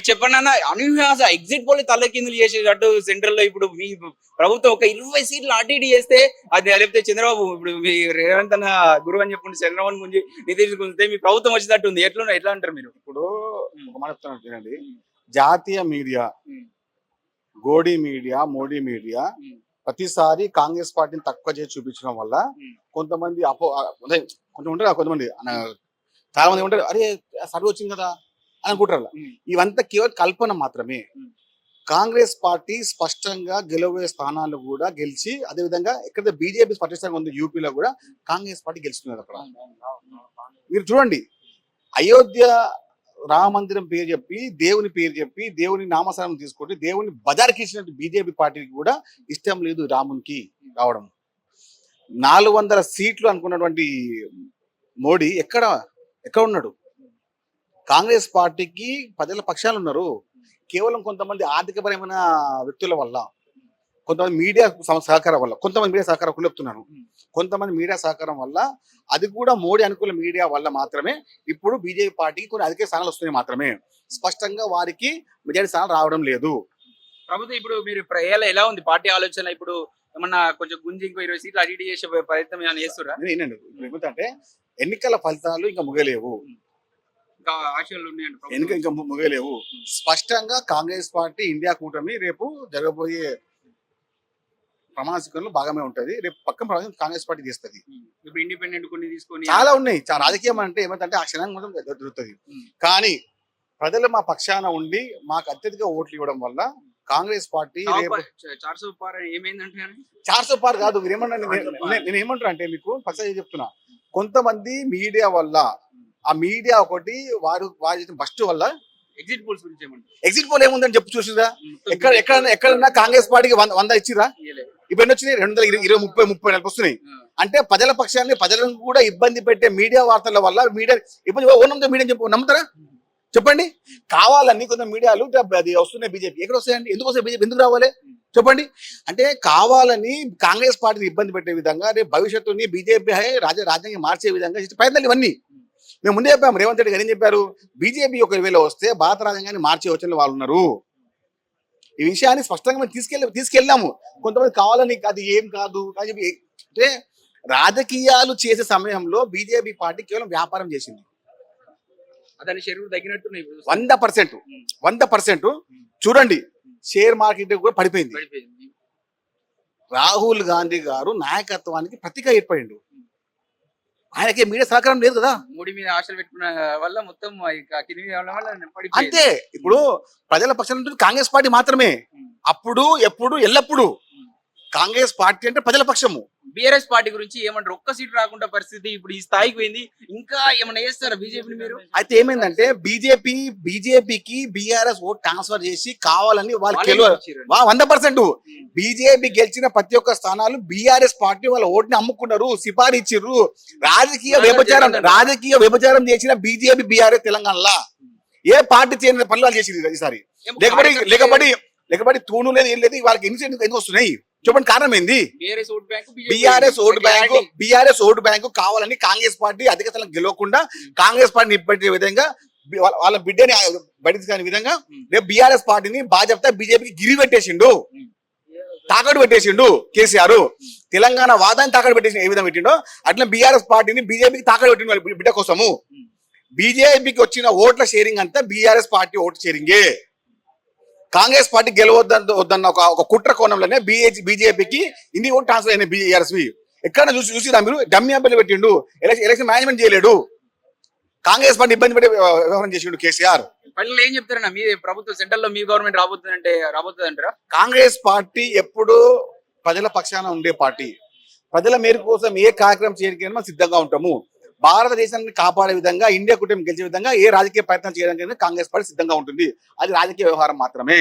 చెప్పండి అన్న, అనూహ్యాస exit poll తల్లకిందులు చేసేటట్టు సెంట్రల్ లో ఇప్పుడు మీ ప్రభుత్వం ఒక 20 సీట్లు అటు ఇటు చేస్తే అది లేకపోతే చంద్రబాబు ఇప్పుడు మీ రేవంత్ అన్న గురువు అని చెప్పండి చంద్రబాబు గురించి నితీష్ గురించి మీ ప్రభుత్వం వచ్చేటట్టు ఉంది. ఎట్లా అంటారు మీరు? ఇప్పుడు ఒక మాట చెప్తాను వినండి. జాతీయ మీడియా, గోడి మీడియా, మోడీ మీడియా ప్రతిసారి కాంగ్రెస్ పార్టీని తక్కువ చేసి చూపించడం వల్ల కొంతమంది కొంచెం ఉంటారు, కొంతమంది చాలా మంది ఉంటారు, అరే సర్వే వచ్చింది కదా అని అనుకుంటారు. ఇవంతా కేవలం కల్పన మాత్రమే. కాంగ్రెస్ పార్టీ స్పష్టంగా గెలవే స్థానాలు కూడా గెలిచి, అదేవిధంగా ఎక్కడైతే బీజేపీ స్పష్టంగా ఉంది యూపీలో కూడా కాంగ్రెస్ పార్టీ గెలుస్తున్నారు. అక్కడ మీరు చూడండి, అయోధ్య రామ మందిరం పేరు చెప్పి, దేవుని పేరు చెప్పి, దేవుని నామస్మరణం తీసుకుంటే దేవుని బజార్కి ఇచ్చినట్టు బీజేపీ పార్టీకి కూడా ఇష్టం లేదు రామునికి రావడం. 400 సీట్లు అనుకున్నటువంటి మోడీ ఎక్కడ ఉన్నాడు? కాంగ్రెస్ పార్టీకి ప్రజల పక్షాలు ఉన్నారు. కేవలం కొంతమంది ఆర్థికపరమైన వ్యక్తుల వల్ల, కొంతమంది మీడియా సహకారం వల్ల, కొంతమంది మీడియా సహకారం కులుపుతున్నారు, కొంతమంది మీడియా సహకారం వల్ల, అది కూడా మోడీ అనుకూల మీడియా వల్ల మాత్రమే ఇప్పుడు బీజేపీ పార్టీకి కొన్ని అధిక స్థానాలు వస్తున్నాయి మాత్రమే. స్పష్టంగా వారికి మెజారిటీ స్థానాలు రావడం లేదు. ప్రభుత్వం ఇప్పుడు మీరు ఎలా ఉంది పార్టీ ఆలోచన? ఇప్పుడు ఏమన్నా కొంచెం గుంజి ఇంకో 20 సీట్లు అడిగి చేసే ప్రయత్నం ఏమైనా చేస్తురా? ఏంటంటే ఏమిటంటే ఎన్నికల ఫలితాలు ఇంకా ముగలేవు, ఇంకా ముగలేవు. స్పష్టంగా కాంగ్రెస్ పార్టీ ఇండియా కూటమి రేపు జరగబోయే ప్రమాణ స్వీకారంలో భాగమే ఉంటది. రేపు పక్కన కాంగ్రెస్ పార్టీ చేస్తుంది. ఇప్పుడు ఇండిపెండెంట్ కొన్ని తీసుకొని చాలా ఉన్నాయి. చాలా రాజకీయం అంటే ఏమంటే ఆ క్షణానికి మొత్తం దొరుకుతుంది. కానీ ప్రజలు మా పక్షాన ఉండి మాకు అత్యధిక ఓట్లు ఇవ్వడం వల్ల కాంగ్రెస్ పార్టీ 400 పార్ కాదు. మీరు నేను ఏమంటారు అంటే మీకు పక్ష చెప్తున్నా, కొంతమంది మీడియా వల్ల, ఆ మీడియా ఒకటి వారు బస్ట్ వల్ల ఎగ్జిట్ పోల్స్ గురించి ఎగ్జిట్ పోల్ ఏముందని చెప్పి చూసిరా? ఎక్కడన్నా కాంగ్రెస్ పార్టీకి 100 ఇచ్చిరా? ఇప్పుడు ఎన్ని వచ్చినాయి? 220, 30, 40 వస్తున్నాయి. అంటే ప్రజల పక్షాన్ని, ప్రజలను కూడా ఇబ్బంది పెట్టే మీడియా వార్తల వల్ల మీడియా ఇబ్బంది. ఓనంతో మీడియా చెప్పు, నమ్ముతారా? చెప్పండి. కావాలని కొంత మీడియాలు అది వస్తున్నాయి బీజేపీ. ఎక్కడ వస్తాయండి? ఎందుకు వస్తాయి బీజేపీ? ఎందుకు రావాలి చెప్పండి? అంటే కావాలని కాంగ్రెస్ పార్టీని ఇబ్బంది పెట్టే విధంగా, రేపు భవిష్యత్తుని బీజేపీ రాజ్యాంగం మార్చే విధంగా ప్రయత్నాలు ఇవన్నీ మేము ముందే చెప్పాము. రేవంత్ రెడ్డి గారు ఏం చెప్పారు? బీజేపీ ఒకవేళ వస్తే భారత రాజ్యాంగాన్ని మార్చే యోచనలు వాళ్ళు ఉన్నారు. ఈ విషయాన్ని స్పష్టంగా మేము తీసుకెళ్ళాము. కొంతమంది కావాలని అది ఏం కాదు అని చెప్పి, అంటే రాజకీయాలు చేసే సమయంలో బీజేపీ పార్టీ కేవలం వ్యాపారం చేసింది. 100% చూడండి, షేర్ మార్కెట్ కూడా పడిపోయింది. రాహుల్ గాంధీ గారు నాయకత్వానికి ప్రతిగా ఏర్పడిండు. ఆయనకి మీడియా సహకారం లేదు కదా. మోడీ మీద ఆశలు పెట్టుకున్న వల్ల మొత్తం అంతే. ఇప్పుడు ప్రజల పక్షాలు కాంగ్రెస్ పార్టీ మాత్రమే. అప్పుడు ఎప్పుడు ఎల్లప్పుడు కాంగ్రెస్ పార్టీ అంటే ప్రజల పక్షము. బీఆర్ఎస్ పార్టీ గురించి ఏమంటారు? ఒక్క సీట్ రాకుండా పరిస్థితి ఇప్పుడు ఈ స్థాయికి పోయింది. ఇంకా ఏమన్నా చేస్తారా బీజేపీని మీరు? అయితే ఏమైందంటే బీజేపీకి బీఆర్ఎస్ ఓట్ ట్రాన్స్ఫర్ చేసి కావాలని వాళ్ళు 100% బీజేపీ గెలిచిన ప్రతి ఒక్క స్థానాలు బీఆర్ఎస్ పార్టీ వాళ్ళ ఓటుని అమ్ముకున్నారు, సిఫారు ఇచ్చిర్రు. రాజకీయ వ్యభిచారం చేసిన బీజేపీ బీఆర్ఎస్ తెలంగాణలో ఏ పార్టీ చేయని పనులు చేసింది ఈసారి. లేకపోతే తూను లేదు, ఏం లేదు. వాళ్ళకి ఎందుకు వస్తున్నాయి చెప్పండి? కారణం ఏంది? బీఆర్ఎస్ ఓటు బ్యాంకు కావాలని కాంగ్రెస్ పార్టీ అధిక స్థలం గెలవకుండా కాంగ్రెస్ పార్టీని ఇప్పటి విధంగా వాళ్ళ బిడ్డని బయటకు కాని విధంగా రేపు బీఆర్ఎస్ పార్టీని బాధ్యత బీజేపీకి గిరి పెట్టేసిండు, తాకట్టు పెట్టేసిండు కేసీఆర్. తెలంగాణ వాదాన్ని తాకట్టు పెట్టేసి ఏ విధంగా పెట్టిండో అట్లా బీఆర్ఎస్ పార్టీని బీజేపీకి తాకట్టు పెట్టిండు వాళ్ళ బిడ్డ కోసము. బీజేపీకి వచ్చిన ఓట్ల షేరింగ్ అంతా బీఆర్ఎస్ పార్టీ ఓటు షేరింగే. కాంగ్రెస్ పార్టీ గెలవద్దన్న ఒక కుట్ర కోణంలోనే బీజేపీకి ఇన్ని ఓటు ట్రాన్స్ఫర్ అయినాయి బీఆర్ఎస్వి. ఎక్కడ చూసిరా మీరు? డమ్మీ అభ్యర్థులు పెట్టిండు, ఎలక్షన్ మేనేజ్మెంట్ చేయలేడు, కాంగ్రెస్ పార్టీ ఇబ్బంది పెట్టే వ్యవహారం చేసిండు కేసీఆర్. పనులు ఏం చెప్తారన్నా? మీ ప్రభుత్వం సెంట్రల్ లో మీ గవర్నమెంట్ రాబోతుందంటారా? కాంగ్రెస్ పార్టీ ఎప్పుడు ప్రజల పక్షాన ఉండే పార్టీ. ప్రజల మేర కోసం ఏ కార్యక్రమం చేయడానికి మనం సిద్ధంగా ఉంటాము. భారతదేశాన్ని కాపాడే విధంగా, ఇండియా కూటమి గెలిచే విధంగా ఏ రాజకీయ ప్రయత్నం చేయడానికి కాంగ్రెస్ పార్టీ సిద్ధంగా ఉంటుంది. అది రాజకీయ వ్యవహారం మాత్రమే.